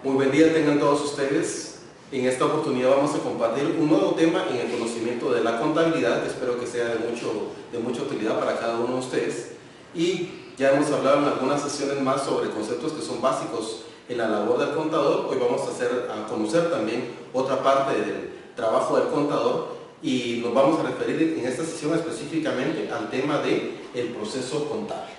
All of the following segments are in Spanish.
Muy buen día tengan todos ustedes. En esta oportunidad vamos a compartir un nuevo tema en el conocimiento de la contabilidad, que espero que sea de mucha utilidad para cada uno de ustedes. Y ya hemos hablado en algunas sesiones más sobre conceptos que son básicos en la labor del contador. Hoy vamos a conocer también otra parte del trabajo del contador y nos vamos a referir en esta sesión específicamente al tema del proceso contable.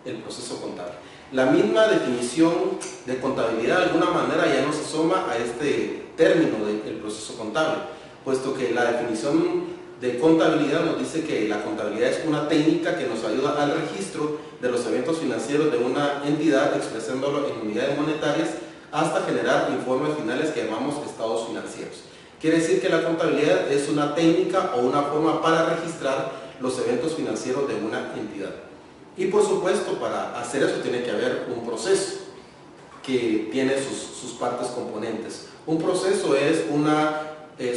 El proceso contable. La misma definición de contabilidad de alguna manera ya nos asoma a este término del proceso contable, puesto que la definición de contabilidad nos dice que la contabilidad es una técnica que nos ayuda al registro de los eventos financieros de una entidad, expresándolo en unidades monetarias hasta generar informes finales que llamamos estados financieros. Quiere decir que la contabilidad es una técnica o una forma para registrar los eventos financieros de una entidad. Y por supuesto, para hacer eso tiene que haber un proceso que tiene sus partes componentes. Un proceso es una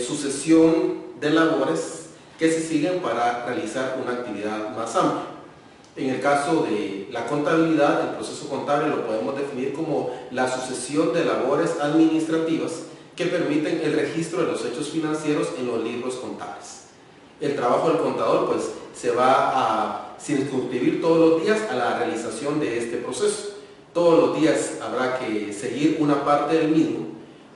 sucesión de labores que se siguen para realizar una actividad más amplia. En el caso de la contabilidad, el proceso contable lo podemos definir como la sucesión de labores administrativas que permiten el registro de los hechos financieros en los libros contables. El trabajo del contador pues se va a circunscribir todos los días a la realización de este proceso. Todos los días habrá que seguir una parte del mismo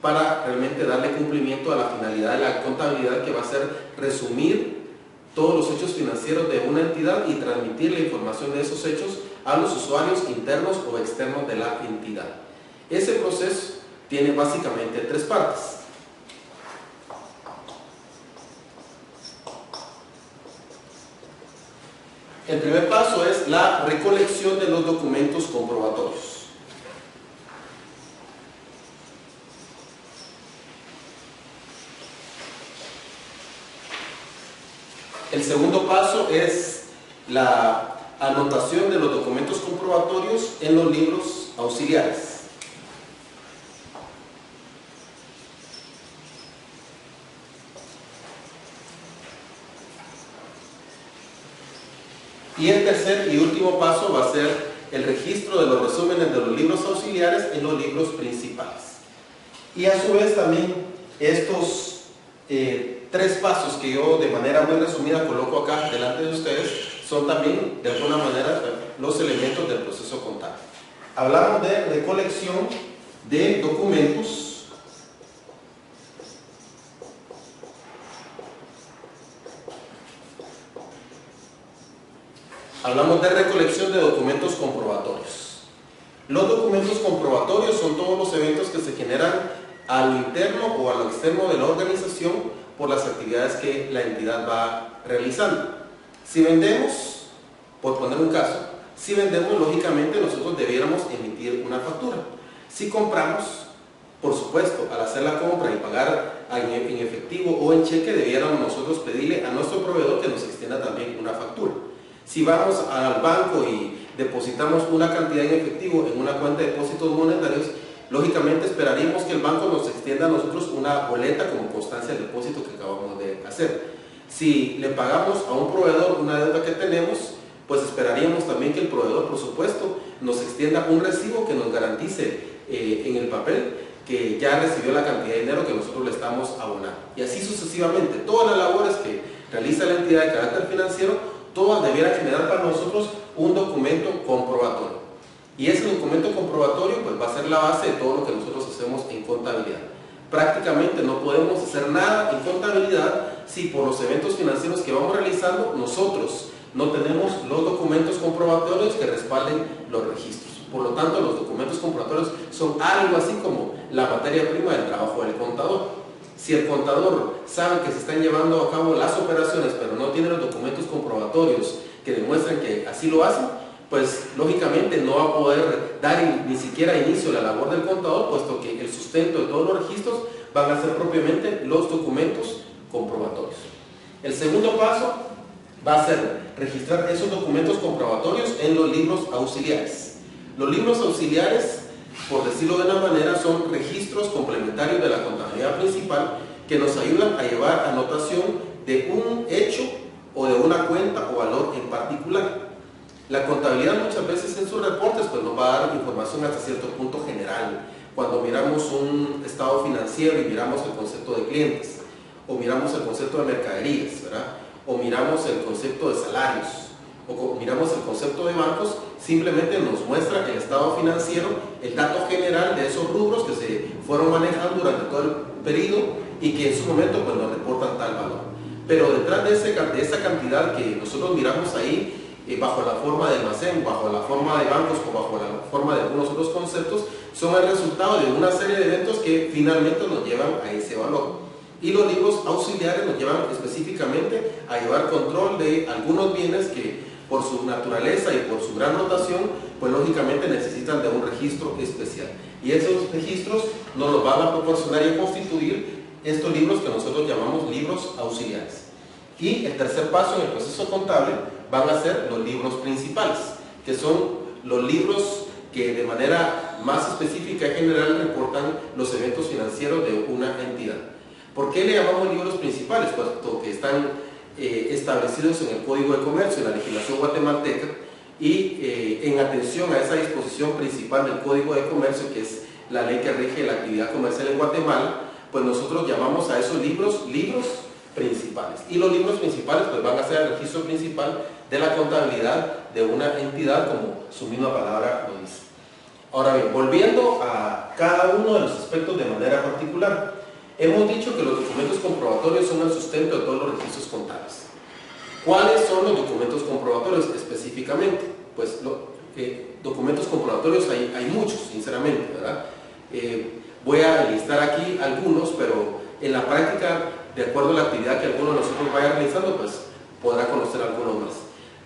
para realmente darle cumplimiento a la finalidad de la contabilidad, que va a ser resumir todos los hechos financieros de una entidad y transmitir la información de esos hechos a los usuarios internos o externos de la entidad. Ese proceso tiene básicamente tres partes. El primer paso es la recolección de los documentos comprobatorios. El segundo paso es la anotación de los documentos comprobatorios en los libros auxiliares. Y el tercer y último paso va a ser el registro de los resúmenes de los libros auxiliares en los libros principales. Y a su vez también estos tres pasos que yo de manera muy resumida coloco acá delante de ustedes son también de alguna manera los elementos del proceso contable. Hablamos de recolección de documentos. Hablamos de recolección de documentos comprobatorios. Los documentos comprobatorios son todos los eventos que se generan a lo interno o a lo externo de la organización por las actividades que la entidad va realizando. Si vendemos, por poner un caso, si vendemos, lógicamente nosotros debiéramos emitir una factura. Si compramos, por supuesto, al hacer la compra y pagar en efectivo o en cheque, debiéramos nosotros pedirle a nuestro proveedor que nos extienda también una factura. Si vamos al banco y depositamos una cantidad en efectivo en una cuenta de depósitos monetarios, lógicamente esperaríamos que el banco nos extienda a nosotros una boleta como constancia del depósito que acabamos de hacer. Si le pagamos a un proveedor una deuda que tenemos, pues esperaríamos también que el proveedor, por supuesto, nos extienda un recibo que nos garantice en el papel que ya recibió la cantidad de dinero que nosotros le estamos abonando. Y así sucesivamente, todas las labores que realiza la entidad de carácter financiero, todas debieran generar para nosotros un documento comprobatorio. Y ese documento comprobatorio pues va a ser la base de todo lo que nosotros hacemos en contabilidad. Prácticamente no podemos hacer nada en contabilidad si por los eventos financieros que vamos realizando nosotros no tenemos los documentos comprobatorios que respalden los registros. Por lo tanto, los documentos comprobatorios son algo así como la materia prima del trabajo del contador. Si el contador sabe que se están llevando a cabo las operaciones, pero no tiene los documentos comprobatorios que demuestran que así lo hacen, pues lógicamente no va a poder dar ni siquiera inicio a la labor del contador, puesto que el sustento de todos los registros van a ser propiamente los documentos comprobatorios. El segundo paso va a ser registrar esos documentos comprobatorios en los libros auxiliares. Los libros auxiliares, por decirlo de una manera, son registros complementarios de la contabilidad principal que nos ayudan a llevar anotación de un hecho o de una cuenta o valor en particular. La contabilidad muchas veces en sus reportes pues nos va a dar información hasta cierto punto general. Cuando miramos un estado financiero y miramos el concepto de clientes, o miramos el concepto de mercaderías, ¿verdad? O miramos el concepto de salarios, o miramos el concepto de bancos, simplemente nos muestra el estado financiero, el dato general de esos rubros que se fueron manejando durante todo el periodo y que en su momento pues nos reportan tal valor. Pero detrás de esa cantidad que nosotros miramos ahí, bajo la forma de almacén, bajo la forma de bancos o bajo la forma de algunos otros conceptos, son el resultado de una serie de eventos que finalmente nos llevan a ese valor. Y los libros auxiliares nos llevan específicamente a llevar control de algunos bienes que por su naturaleza y por su gran rotación, pues lógicamente necesitan de un registro especial. Y esos registros nos los van a proporcionar y a constituir estos libros que nosotros llamamos libros auxiliares. Y el tercer paso en el proceso contable van a ser los libros principales, que son los libros que de manera más específica y general reportan los eventos financieros de una entidad. ¿Por qué le llamamos libros principales? Puesto que están establecidos en el Código de Comercio, en la legislación guatemalteca, y en atención a esa disposición principal del Código de Comercio, que es la ley que rige la actividad comercial en Guatemala, pues nosotros llamamos a esos libros principales. Y los libros principales pues van a ser el registro principal de la contabilidad de una entidad, como su misma palabra lo dice. Ahora bien, volviendo a cada uno de los aspectos de manera particular, hemos dicho que los documentos comprobatorios son el sustento de todos los registros contables. ¿Cuáles son los documentos comprobatorios específicamente? Pues documentos comprobatorios hay muchos, sinceramente, ¿verdad? Voy a enlistar aquí algunos, pero en la práctica, de acuerdo a la actividad que alguno de nosotros vaya realizando, pues podrá conocer algunos más.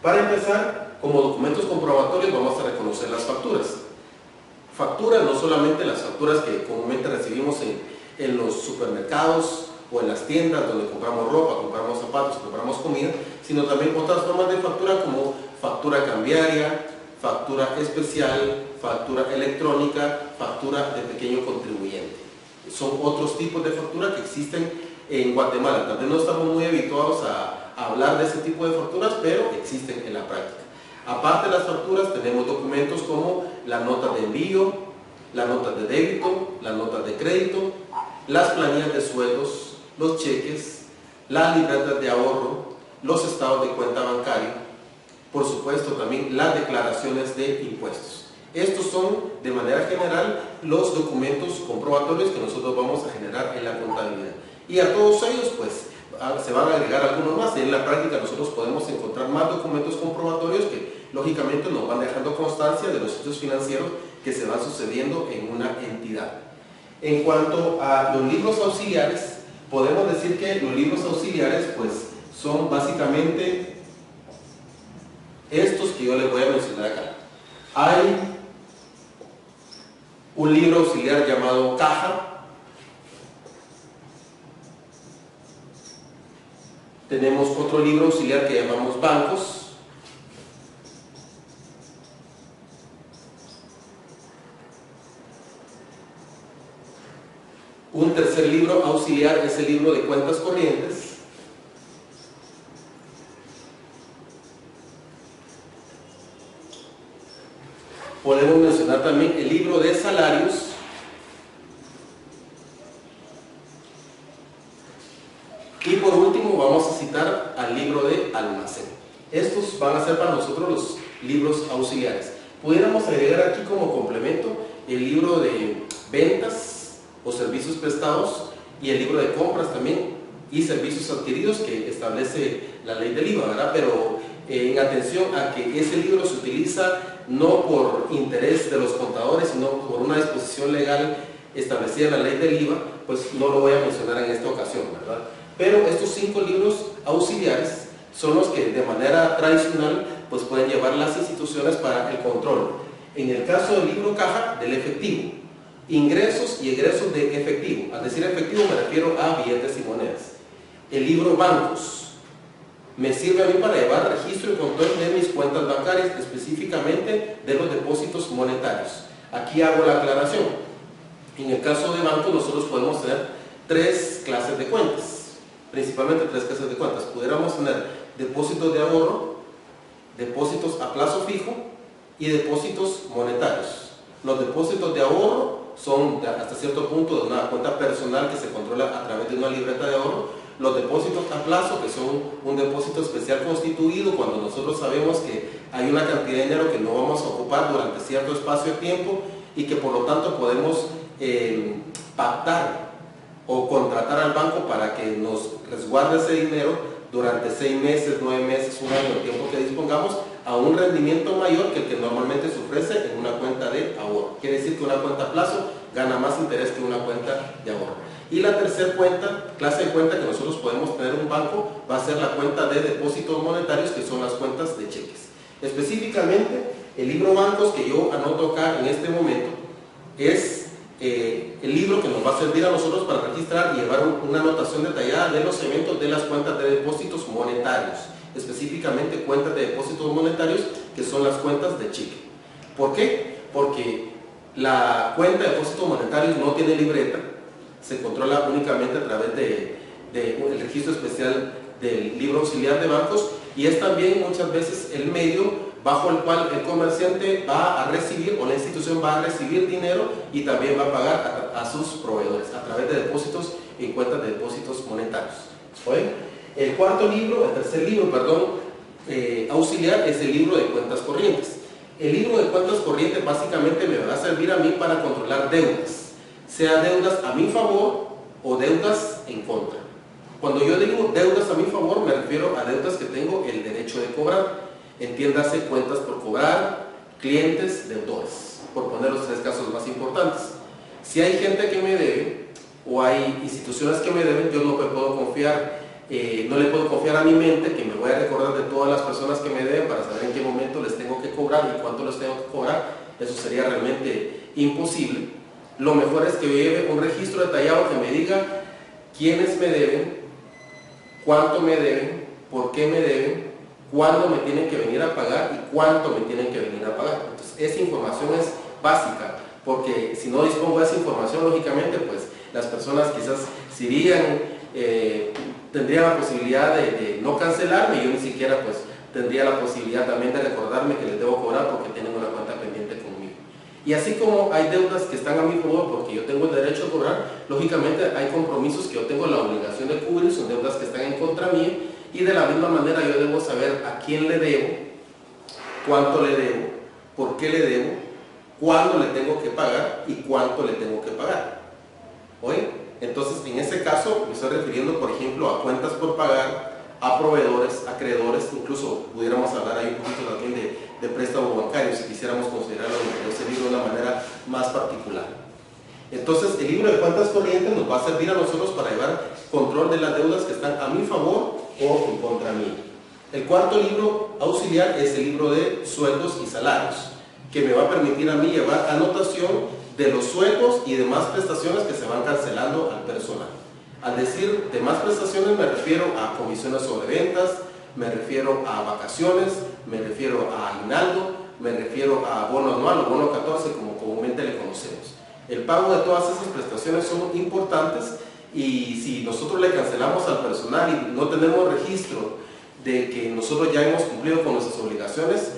Para empezar, como documentos comprobatorios vamos a reconocer las facturas. Facturas, no solamente las facturas que comúnmente recibimos en los supermercados o en las tiendas donde compramos ropa, compramos zapatos, compramos comida, sino también otras formas de factura como factura cambiaria, factura especial, factura electrónica, factura de pequeño contribuyente. Son otros tipos de factura que existen en Guatemala. Tal vez no estamos muy habituados a hablar de ese tipo de facturas, pero existen en la práctica. Aparte de las facturas, tenemos documentos como las notas de envío, las notas de débito, las notas de crédito, las planillas de sueldos, los cheques, las libretas de ahorro, los estados de cuenta bancaria, por supuesto también las declaraciones de impuestos. Estos son, de manera general, los documentos comprobatorios que nosotros vamos a generar en la contabilidad. Y a todos ellos, pues, se van a agregar algunos más. Y en la práctica nosotros podemos encontrar más documentos comprobatorios que, lógicamente, nos van dejando constancia de los hechos financieros que se van sucediendo en una entidad. En cuanto a los libros auxiliares, podemos decir que los libros auxiliares, pues, son básicamente estos que yo les voy a mencionar acá. Hay un libro auxiliar llamado Caja. Tenemos otro libro auxiliar que llamamos Bancos. Un tercer libro auxiliar es el libro de cuentas corrientes. Podemos mencionar también el libro de salarios. Y por último vamos a citar al libro de almacén. Estos van a ser para nosotros los libros auxiliares. Pudiéramos agregar aquí como complemento el libro de ventas o servicios prestados y el libro de compras también y servicios adquiridos que establece la ley del IVA, ¿verdad? Pero en atención a que ese libro se utiliza no por interés de los contadores, sino por una disposición legal establecida en la ley del IVA, pues no lo voy a mencionar en esta ocasión, ¿verdad? Pero estos 5 libros auxiliares son los que de manera tradicional pues pueden llevar las instituciones para el control. En el caso del libro caja, del efectivo, ingresos y egresos de efectivo. Al decir efectivo me refiero a billetes y monedas. El libro bancos me sirve a mí para llevar registro y control de mis cuentas bancarias, específicamente de los depósitos monetarios. Aquí hago la aclaración. En el caso de bancos nosotros podemos tener 3 clases de cuentas, principalmente 3 clases de cuentas. Pudiéramos tener depósitos de ahorro, depósitos a plazo fijo y depósitos monetarios. Los depósitos de ahorro son hasta cierto punto de una cuenta personal que se controla a través de una libreta de ahorro. Los depósitos a plazo, que son un depósito especial constituido cuando nosotros sabemos que hay una cantidad de dinero que no vamos a ocupar durante cierto espacio de tiempo y que por lo tanto podemos pactar o contratar al banco para que nos resguarde ese dinero durante 6 meses, 9 meses, un año, el tiempo que dispongamos, a un rendimiento mayor que el que normalmente se ofrece en una cuenta de ahorro. Quiere decir que una cuenta a plazo gana más interés que una cuenta de ahorro. Y la tercera clase de cuenta que nosotros podemos tener en un banco va a ser la cuenta de depósitos monetarios, que son las cuentas de cheques. Específicamente, el libro bancos que yo anoto acá en este momento es el libro que nos va a servir a nosotros para registrar y llevar una anotación detallada de los eventos de las cuentas de depósitos monetarios, específicamente cuentas de depósitos monetarios que son las cuentas de cheque. ¿Por qué? Porque la cuenta de depósitos monetarios no tiene libreta, se controla únicamente a través del registro especial del libro auxiliar de bancos, y es también muchas veces el medio bajo el cual el comerciante va a recibir, o la institución va a recibir dinero y también va a pagar a sus proveedores a través de depósitos en cuentas de depósitos monetarios. ¿Oye? El tercer libro, auxiliar es el libro de cuentas corrientes. El libro de cuentas corrientes básicamente me va a servir a mí para controlar deudas, sea deudas a mi favor o deudas en contra. Cuando yo digo deudas a mi favor, me refiero a deudas que tengo el derecho de cobrar. Entiéndase cuentas por cobrar, clientes, deudores, por poner los 3 casos más importantes. Si hay gente que me debe o hay instituciones que me deben, yo no me puedo confiar, no le puedo confiar a mi mente que me voy a recordar de todas las personas que me deben para saber en qué momento les tengo que cobrar y cuánto les tengo que cobrar. Eso sería realmente imposible. Lo mejor es que yo lleve un registro detallado que me diga quiénes me deben, cuánto me deben, por qué me deben, cuándo me tienen que venir a pagar y cuánto me tienen que venir a pagar. Entonces, esa información es básica, porque si no dispongo de esa información, lógicamente, pues las personas quizás se irían, tendrían la posibilidad de no cancelarme, y yo ni siquiera pues tendría la posibilidad también de recordarme que les debo cobrar porque tienen una cuenta pendiente conmigo. Y así como hay deudas que están a mi favor porque yo tengo el derecho a cobrar, lógicamente hay compromisos que yo tengo la obligación de cubrir, son deudas que están en contra mía. Y de la misma manera yo debo saber a quién le debo, cuánto le debo, por qué le debo, cuándo le tengo que pagar y cuánto le tengo que pagar. ¿Oye? Entonces, en ese caso me estoy refiriendo, por ejemplo, a cuentas por pagar, a proveedores, a acreedores, incluso pudiéramos hablar ahí un poquito también de préstamos bancarios si quisiéramos considerarlo en ese libro de una manera más particular. Entonces, el libro de cuentas corrientes nos va a servir a nosotros para llevar control de las deudas que están a mi favor o en contra mí. El cuarto libro auxiliar es el libro de sueldos y salarios, que me va a permitir a mí llevar anotación de los sueldos y demás prestaciones que se van cancelando al personal. Al decir demás prestaciones me refiero a comisiones sobre ventas, me refiero a vacaciones, me refiero a aguinaldo, me refiero a bono anual o bono 14 como comúnmente le conocemos. El pago de todas esas prestaciones son importantes, y si nosotros le cancelamos al personal y no tenemos registro de que nosotros ya hemos cumplido con nuestras obligaciones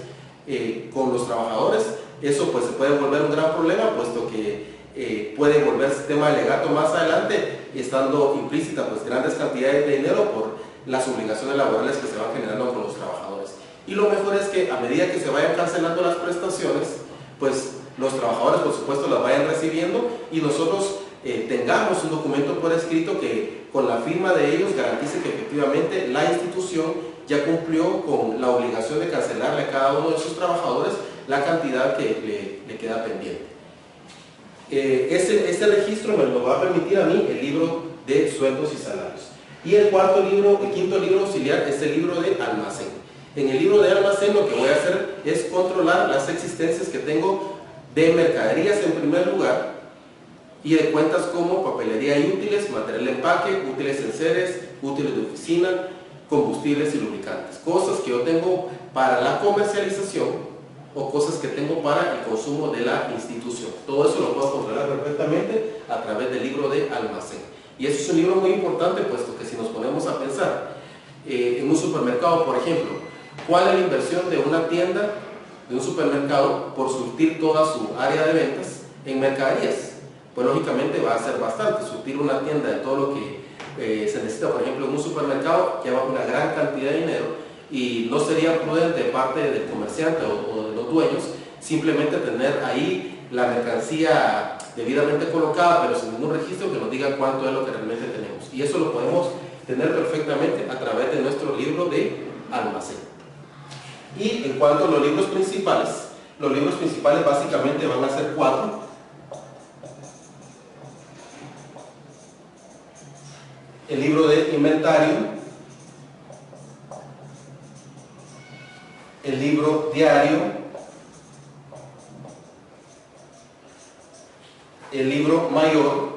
con los trabajadores, eso pues se puede volver un gran problema, puesto que puede volverse tema de alegato más adelante, estando implícita pues grandes cantidades de dinero por las obligaciones laborales que se van generando con los trabajadores. Y lo mejor es que a medida que se vayan cancelando las prestaciones, pues los trabajadores por supuesto las vayan recibiendo, y nosotros tengamos un documento por escrito que con la firma de ellos garantice que efectivamente la institución ya cumplió con la obligación de cancelarle a cada uno de sus trabajadores la cantidad que le queda pendiente. Este registro me lo va a permitir a mí el libro de sueldos y salarios. Y el quinto libro auxiliar es el libro de almacén. En el libro de almacén lo que voy a hacer es controlar las existencias que tengo de mercaderías en primer lugar, y de cuentas como papelería y útiles, material de empaque, útiles enseres, útiles de oficina, combustibles y lubricantes. Cosas que yo tengo para la comercialización o cosas que tengo para el consumo de la institución. Todo eso lo puedo controlar perfectamente a través del libro de almacén. Y eso es un libro muy importante, puesto que si nos ponemos a pensar en un supermercado, por ejemplo, ¿Cuál es la inversión de una tienda, de un supermercado, por surtir toda su área de ventas en mercaderías? Pues lógicamente va a ser bastante. Surtir una tienda de todo lo que se necesita, por ejemplo, en un supermercado, lleva una gran cantidad de dinero y no sería prudente de parte del comerciante o de los dueños simplemente tener ahí la mercancía debidamente colocada, pero sin ningún registro que nos diga cuánto es lo que realmente tenemos. Y eso lo podemos tener perfectamente a través de nuestro libro de almacén. Y en cuanto a los libros principales básicamente van a ser 4. El libro de inventario, el libro diario, el libro mayor,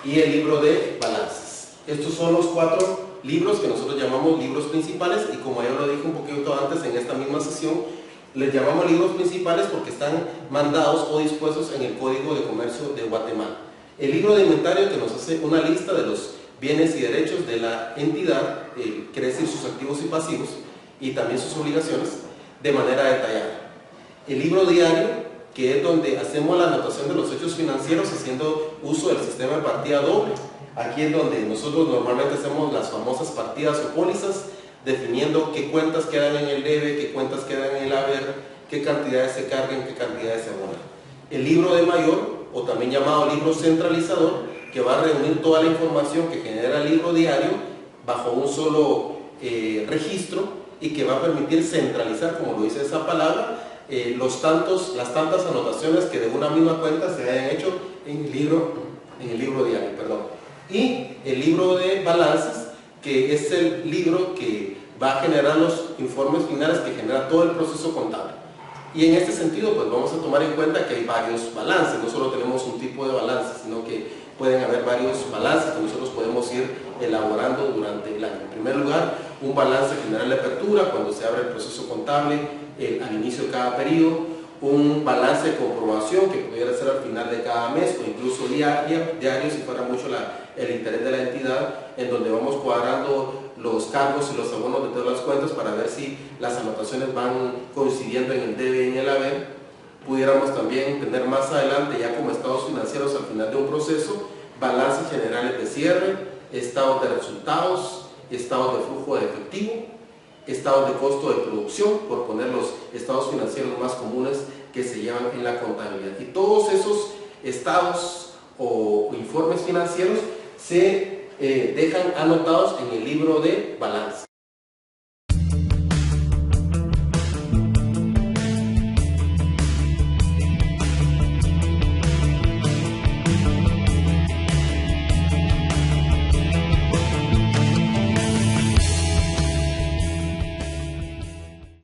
y el libro de balances. Estos son los 4 libros que nosotros llamamos libros principales, y como ya lo dije un poquito antes en esta misma sesión, les llamamos libros principales porque están mandados o dispuestos en el Código de Comercio de Guatemala. El libro de inventario, que nos hace una lista de los bienes y derechos de la entidad, quiere decir sus activos y pasivos, y también sus obligaciones, de manera detallada. El libro diario, que es donde hacemos la anotación de los hechos financieros haciendo uso del sistema de partida doble. Aquí es donde nosotros normalmente hacemos las famosas partidas o pólizas, definiendo qué cuentas quedan en el debe, qué cuentas quedan en el haber, qué cantidades se cargan, qué cantidades se abonan. El libro de mayor, o también llamado libro centralizador, que va a reunir toda la información que genera el libro diario bajo un solo registro, y que va a permitir centralizar, como lo dice esa palabra, las tantas anotaciones que de una misma cuenta se hayan hecho en el libro diario. Y el libro de balances, que es el libro que va a generar los informes finales que genera todo el proceso contable. Y en este sentido, pues vamos a tomar en cuenta que hay varios balances, no solo tenemos un tipo de balance, sino que pueden haber varios balances que nosotros podemos ir elaborando durante el año. En primer lugar, un balance general de apertura, cuando se abre el proceso contable al inicio de cada periodo; un balance de comprobación, que pudiera ser al final de cada mes, o incluso diario si fuera mucho el interés de la entidad, en donde vamos cuadrando los cargos y los abonos de todas las cuentas para ver si las anotaciones van coincidiendo en el debe y en el haber. Pudiéramos también tener más adelante, ya como estados financieros al final de un proceso, balances generales de cierre, estados de resultados, estados de flujo de efectivo, estados de costo de producción, por poner los estados financieros más comunes que se llevan en la contabilidad. Y todos esos estados o informes financieros se dejan anotados en el libro de balance.